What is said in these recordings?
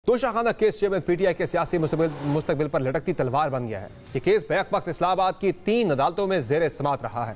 Toshakhana case chairman PTI के सियासी मुस्तकबिल पर लटकती तलवार बन गया है। ये केस बैक वक्त इस्लामाबाद की 3 अदालतों में जेर समात रहा है।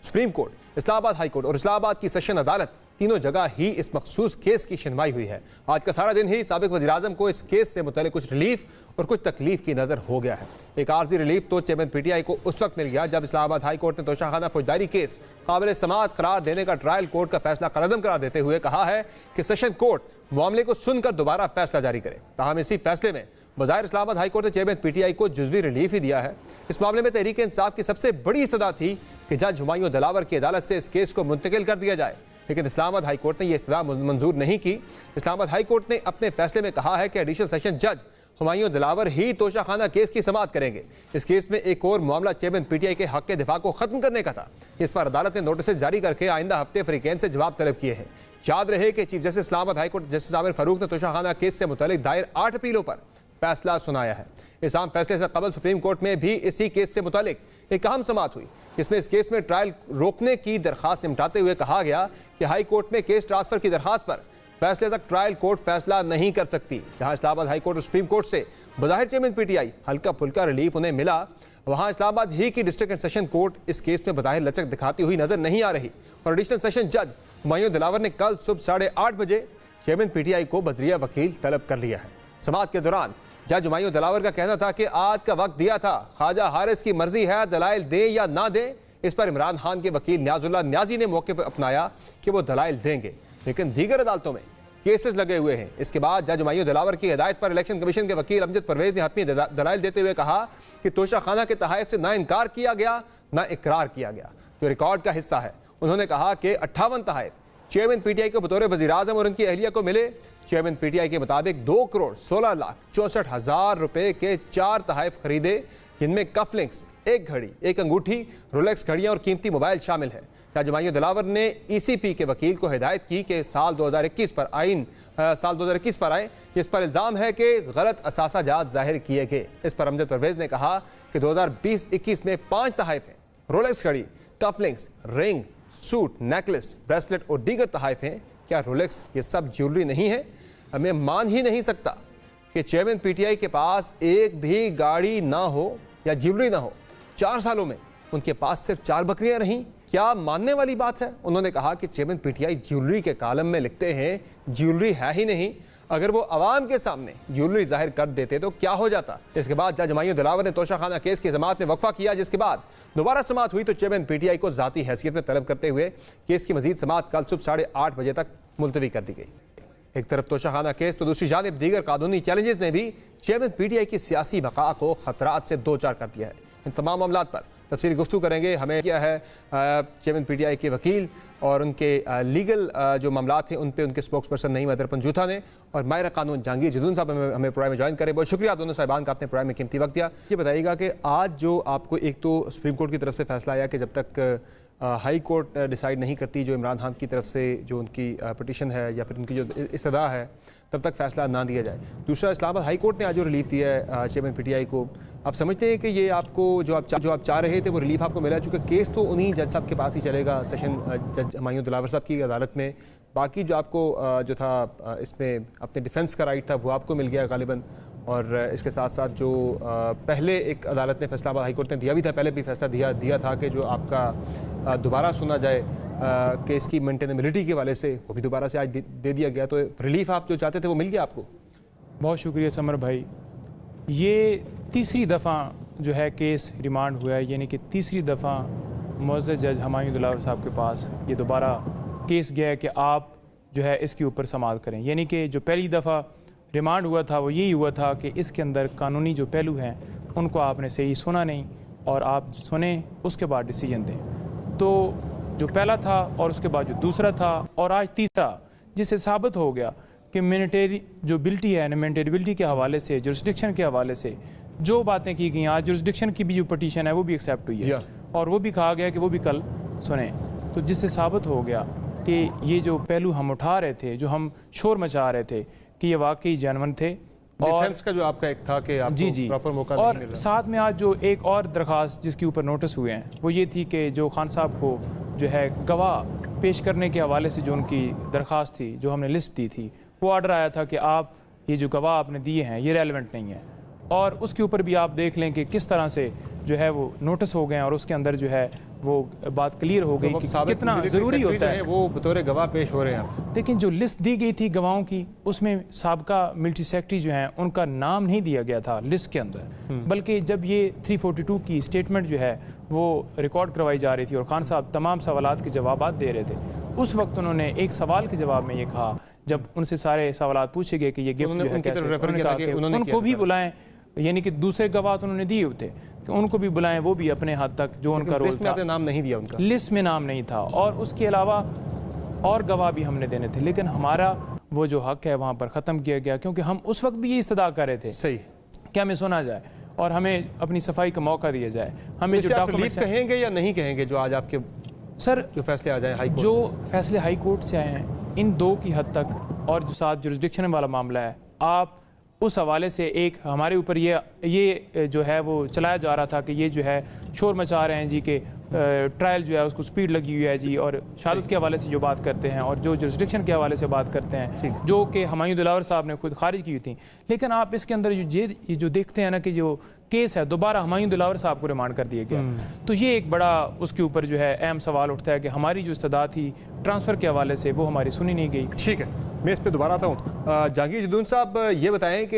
Supreme court, Islamabad high court और इस्लामाबाद की सेशन अदालत, तीनों जगह ही इस मखसूस केस की सुनवाई हुई है। आज का सारा दिन ही साबिक वज़ीर-ए-आज़म को इस केस से मुतल्लिक कुछ रिलीफ और कुछ तकलीफ की नजर हो गया है। एक आर्जी रिलीफ तो चेयरमैन पीटीआई को उस वक्त मिल गया जब इस्लामाबाद हाई कोर्ट ने तोशाखाना फौजदारी केस काबिल समात करार देने का ट्रायल कोर्ट का फैसला कलअदम करार देते हुए कहा है कि सेशन कोर्ट मामले को सुनकर दोबारा फैसला जारी करे। ताहम इसी फैसले में बज़ाहिर इस्लामाबाद हाई कोर्ट ने चेयरमैन पीटीआई को जुज़वी रिलीफ ही दिया है। इस मामले में तहरीक इंसाफ की सबसे बड़ी सदा थी कि जज हुमायूं दिलावर की अदालत से इस केस को मुंतकिल कर दिया जाए, लेकिन इस्लामाबाद हाई कोर्ट ने यह इस्तदा मंजूर नहीं की। इस्लामाबाद हाई कोर्ट ने अपने फैसले में कहा है कि एडिशनल सेशन जज हुमायूं दिलावर ही तोशाखाना केस की समाअत करेंगे। इस केस में एक और मामला चेयरमैन पीटीआई के हक के दिफा को खत्म करने का था। इस पर अदालत ने नोटिस जारी करके आइंदा हफ्ते फरीकैन से जवाब तलब किए हैं। याद रहे कि chief justice Islamabad high court justice Aamir Farooq ने तोशाखाना केस से मुतल्लिक दायर 8 अपीलों पर फैसला सुनाया है। इस आम फैसले से कबल सुप्रीम कोर्ट में भी इसी केस से मुतालिक एक अहम समाअत हुई। इसमें इस केस में ट्रायल रोकने की दरखास्त निपटाते हुए कहा गया कि हाई कोर्ट में केस ट्रांसफर की दरखास्त पर फैसले तक ट्रायल कोर्ट फैसला नहीं कर सकती। जहां इस्लामाबाद हाई कोर्ट और सुप्रीम कोर्ट से बज़ाहिर चेयरमैन पीटीआई हल्का फुल्का रिलीफ उन्हें मिला, वहां इस्लामाबाद ही की डिस्ट्रिक्ट एंड सेशन कोर्ट इस केस में बज़ाहिर लचक दिखाती हुई नजर नहीं आ रही। और एडिशनल सेशन जज हुमायूं दिलावर ने कल सुबह 8:30 बजे चेयरमैन पीटीआई को बजरिया वकील तलब कर लिया है। समाअत के दौरान जज हुमायूं दिलावर का कहना था कि आज का वक्त दिया था, ख्वाजा हारिस की मर्जी है दलाइल दे या ना दे। इस पर इमरान खान के वकील न्याजुल्लाह न्याजी ने मौके पर अपनाया कि वो दलाइल देंगे, लेकिन दीगर अदालतों में केसेस लगे हुए हैं। इसके बाद जज हुमायूं दिलावर की हिदायत पर इलेक्शन कमीशन के वकील अमजद परवेज ने हतमी दलाइल देते हुए कहा कि तोशाखाना के तहाइफ से ना इनकार किया गया ना इकरार किया गया, जो रिकॉर्ड का हिस्सा है। उन्होंने कहा कि 58 तहाइफ चेयरमैन पीटीआई को बतौर वज़ीर-ए-आज़म और उनकी अहलिया को मिले। चेयरमैन पीटीआई के मुताबिक 2,16,64,000 रुपए के 4 तहाइफ खरीदे, जिनमें कफलिंग्स, एक घड़ी, एक अंगूठी, रोलेक्स घड़ियां और कीमती मोबाइल शामिल है। जज हुमायूं दिलावर ने ईसीपी के वकील को हिदायत की कि साल 2021 पर आए। इस पर इल्ज़ाम है कि गलत असासाजात जाहिर किए गए। इस पर अमजद परवेज ने कहा कि 2020-21 में 5 तहाइफ हैं, रोलेक्स घड़ी, cufflinks, ring, suit, necklace, bracelet और दीगर तहाइफ हैं। क्या रोलेक्स ये सब ज्वेलरी नहीं है? हमें मान ही नहीं सकता कि चेयरमैन पीटीआई के पास एक भी गाड़ी ना हो या ज्वेलरी ना हो। 4 सालों में उनके पास सिर्फ 4 बकरियां रहीं। क्या मानने वाली बात है? उन्होंने कहा कि चेयरमैन पीटीआई ज्वेलरी के कॉलम में लिखते हैं ज्वेलरी है ही नहीं। अगर वो अवाम के सामने ज्वेलरी जाहिर कर देते तो क्या हो जाता। इसके बाद जज हुमायूं दिलावर ने तोशाखाना केस की समाअत में वक्फा किया, जिसके बाद दोबारा समाअत हुई तो चेयरमैन पीटीआई को जाती हैसियत में तलब करते हुए केस की मजीद समाअत कल सुबह 8:30 बजे तक मुलतवी कर दी गई। एक तरफ तोशाखाना केस तो दूसरी जानिब दीगर कानूनी चैलेंजेस ने भी चेयरमैन पीटीआई की सियासी बका को खतरात से दो चार कर दिया है। इन तमाम मामलात पर तफसीली गुफ्तगू करेंगे। हमें क्या है चेयरमैन पीटीआई के वकील और उनके लीगल जो मामलात हैं उन पे उनके स्पोक्स पर्सन नहीं मदर पंजूथा ने और माहिर कानून जहांगीर जदून साहब हमें प्रोग्राम में ज्वाइन करें। बहुत शुक्रिया दोनों साहिबान का, आपने प्रोग्राम में कीमती वक्त दिया। ये बताइएगा कि आज जो आपको एक तो सुप्रीम कोर्ट की तरफ से फैसला आया कि जब तक हाई कोर्ट डिसाइड नहीं करती जो इमरान खान की तरफ से जो उनकी पटिशन है या फिर उनकी जो इस्तदा है तब तक फैसला ना दिया जाए। दूसरा, इस्लामाबाद हाई कोर्ट ने आज जो रिलीफ दिया है चेयरमैन पीटीआई को, आप समझते हैं कि ये आपको जो आप चाह रहे थे वो रिलीफ आपको मिला, चूँकि केस तो उन्हीं जज साहब के पास ही चलेगा, सेशन जज हुमायूं दिलावर साहब की अदालत में। बाकी जो आपको जो था इसमें अपने डिफेंस का राइट था वो आपको मिल गया गालिबन। और इसके साथ साथ जो पहले एक अदालत ने फैसला हाई कोर्ट ने दिया भी था, पहले भी फैसला दिया था कि जो आपका दोबारा सुना जाए केस की मेंटेनेबिलिटी के वाले से, वो भी दोबारा से आज दे दिया गया। तो रिलीफ आप जो चाहते थे वो मिल गया आपको? बहुत शुक्रिया समर भाई। ये तीसरी दफ़ा जो है केस रिमांड हुआ है, यानी कि तीसरी दफ़ा मुअज़्ज़ज़ जज हुमायूं दिलावर साहब के पास ये दोबारा केस गया है कि आप जो है इसके ऊपर समाअत करें। यानी कि जो पहली दफ़ा रिमांड हुआ था वो यही हुआ था कि इसके अंदर कानूनी जो पहलू हैं उनको आपने सही सुना नहीं और आप सुने उसके बाद डिसीजन दें। तो जो पहला था और उसके बाद जो दूसरा था और आज तीसरा, जिससे साबित हो गया कि मेंटेनेबिलिटी है, मेंटेनेबिलिटी के हवाले से, जुरिस्डिक्शन के हवाले से जो बातें की गई, आज जुरिस्डिक्शन की भी जो पटिशन है वो भी एक्सेप्ट हुई है और वो भी कहा गया कि वो भी कल सुने। तो जिससे साबित हो गया कि ये जो पहलू हम उठा रहे थे, जो हम शोर मचा रहे थे, कि ये वाकई जेन्युइन थे। डिफेंस का जो आपका एक था कि आपको प्रॉपर मौका और नहीं मिला। साथ में आज जो एक और दरख्वास्त जिसके ऊपर नोटिस हुए हैं वो ये थी कि जो खान साहब को जो है गवाह पेश करने के हवाले से जो उनकी दरख्वास्त थी, जो हमने लिस्ट दी थी, वो ऑर्डर आया था कि आप ये जो गवाह आपने दिए हैं ये रेलिवेंट नहीं है। और उसके ऊपर भी आप देख लें कि किस तरह से जो है वो नोटिस हो गए हैं और उसके अंदर जो है वो बात क्लियर हो गई कि कितना ज़रूरी होता है वो बतौर गवाह पेश हो रहे हैं। लेकिन जो लिस्ट दी गई थी गवाहों की उसमें साबका मिलिट्री सेक्रेटरी जो हैं उनका नाम नहीं दिया गया था लिस्ट के अंदर, बल्कि जब ये 342 की स्टेटमेंट जो है वो रिकॉर्ड करवाई जा रही थी और खान साहब तमाम सवालात के जवाब दे रहे थे, उस वक्त उन्होंने एक सवाल के जवाब में ये कहा, जब उनसे सारे सवालात पूछे गए कि ये गिफ्ट जो है कैसे, उन्होंने कहा कि उनको भी बुलाएं, यानी कि दूसरे गवाह तो उन्होंने दिए थे कि उनको भी बुलाएं, वो भी अपने हद तक जो उनका रोल था। आपने नाम नहीं दिया उनका, लिस्ट में नाम नहीं था, और उसके अलावा और गवाह भी हमने देने थे, लेकिन हमारा वो जो हक है वहाँ पर ख़त्म किया गया, क्योंकि हम उस वक्त भी ये इस्तदा कर रहे थे सही कि हमें सुना जाए और हमें अपनी सफाई का मौका दिया जाए। हमें जो डॉक्यूमेंट्स कहेंगे या नहीं कहेंगे जो आज आपके सर जो फैसले आ जाए हाई कोर्ट जो फैसले हाई कोर्ट से आए हैं इन दो की हद तक, और जो साथ जुरिस्डिक्शन वाला मामला है, आप उस हवाले से एक हमारे ऊपर ये जो है वो चलाया जा रहा था कि ये जो है शोर मचा रहे हैं जी के ट्रायल जो है उसको स्पीड लगी हुई है जी, और शहादत के हवाले से जो बात करते हैं और जो जुरिस्डिक्शन के हवाले से बात करते हैं जो कि हुमायूं दिलावर साहब ने खुद खारिज की हुई थी। लेकिन आप इसके अंदर जो देखते हैं ना कि जो केस है दोबारा हुमायूं दिलावर साहब को रिमांड कर दिया गया, तो ये एक बड़ा उसके ऊपर जो है अहम सवाल उठता है कि हमारी जो इस्तदा थी ट्रांसफ़र के हवाले से वो हमारी सुनी नहीं गई। ठीक है, मैं इस पर दोबारा आता हूँ। जहांगीर जदून साहब ये बताएं कि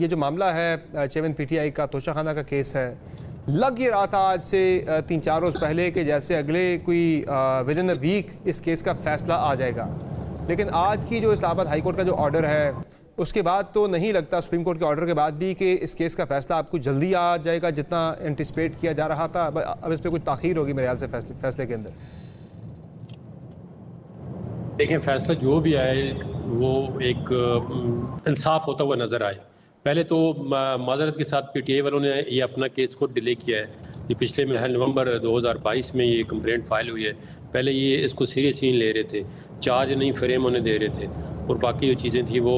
ये जो मामला है चेयरमैन PTI का तोशाखाना का केस है, लग ये रहा था आज से 3-4 रोज़ पहले कि जैसे अगले कोई विद इन अ वीक इस केस का फैसला आ जाएगा, लेकिन आज की जो इस्लामाबाद हाई कोर्ट का जो ऑर्डर है उसके बाद तो नहीं लगता, सुप्रीम कोर्ट के ऑर्डर के बाद भी, कि इस केस का फैसला आपको जल्दी आ जाएगा जितना एंटिसिपेट किया जा रहा था। अब इस पर कुछ ताख़ीर होगी मेरे ख्याल से फैसले के अंदर। देखें, फैसला जो भी आए वो एक इंसाफ होता हुआ नज़र आए। पहले तो माजरत के साथ PTI वालों ने ये अपना केस खुद डिले किया है। ये पिछले नवंबर 2022 में ये कंप्लेंट फाइल हुई है। पहले ये इसको सीरियस नहीं ले रहे थे, चार्ज नहीं फ्रेम होने दे रहे थे, और बाकी जो चीज़ें थी वो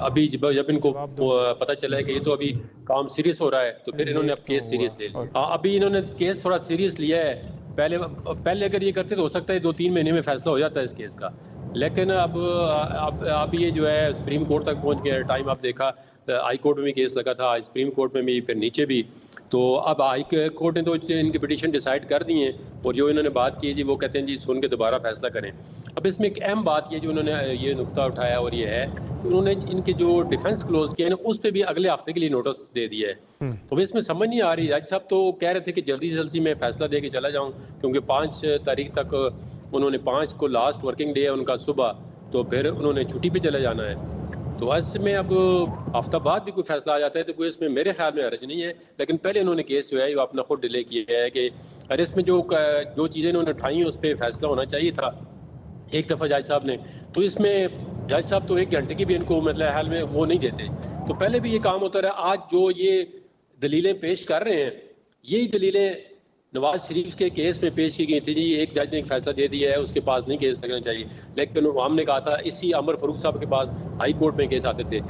अभी जब इनको पता चला है कि ये तो अभी काम सीरियस हो रहा है तो फिर इन्होंने अब केस सीरियस ले लिया। अभी इन्होंने केस थोड़ा सीरियस लिया है। पहले अगर ये करते तो हो सकता है 2-3 महीने में फैसला हो जाता है इस केस का, लेकिन अब ये जो है सुप्रीम कोर्ट तक पहुंच गया। टाइम आप देखा, हाई कोर्ट में भी केस लगा था, सुप्रीम कोर्ट में भी, फिर नीचे भी। तो अब हाई कोर्ट ने तो इनकी पिटीशन डिसाइड कर दी है, और जो इन्होंने बात की है जी वो कहते हैं जी सुन के दोबारा फैसला करें। अब इसमें एक अहम बात ये जो उन्होंने ये नुक्ता उठाया और ये है कि उन्होंने इनके जो डिफेंस क्लोज किए हैं उस पर भी अगले हफ्ते के लिए नोटिस दे दिया है। तो इसमें समझ नहीं आ रही। जज साहब तो कह रहे थे कि जल्दी से जल्दी मैं फैसला दे के चला जाऊँ, क्योंकि 5 तारीख तक उन्होंने 5 को लास्ट वर्किंग डे है उनका सुबह, तो फिर उन्होंने छुट्टी पे चले जाना है। तो इसमें अब हफ्ता बाद भी कोई फैसला आ जाता है तो कोई इसमें मेरे ख्याल में हर्ज नहीं है, लेकिन पहले उन्होंने केस जो है वो अपना खुद डिले किया है कि अरे इसमें जो चीज़ें उन्होंने उठाई हैं उस पर फैसला होना चाहिए था एक दफ़ा जज साहब ने। तो इसमें जज साहब तो 1 घंटे की भी इनको मतलब हाल में वो नहीं देते, तो पहले भी ये काम होता रहा। आज जो ये दलीलें पेश कर रहे हैं, यही दलीलें नवाज शरीफ के केस में पेश की गई थी जी। एक जज ने एक फैसला दे दिया है, उसके पास नहीं केस लगना चाहिए, लेकिन हमने कहा था इसी अमर फारूक साहब के पास हाई कोर्ट में केस आते थे।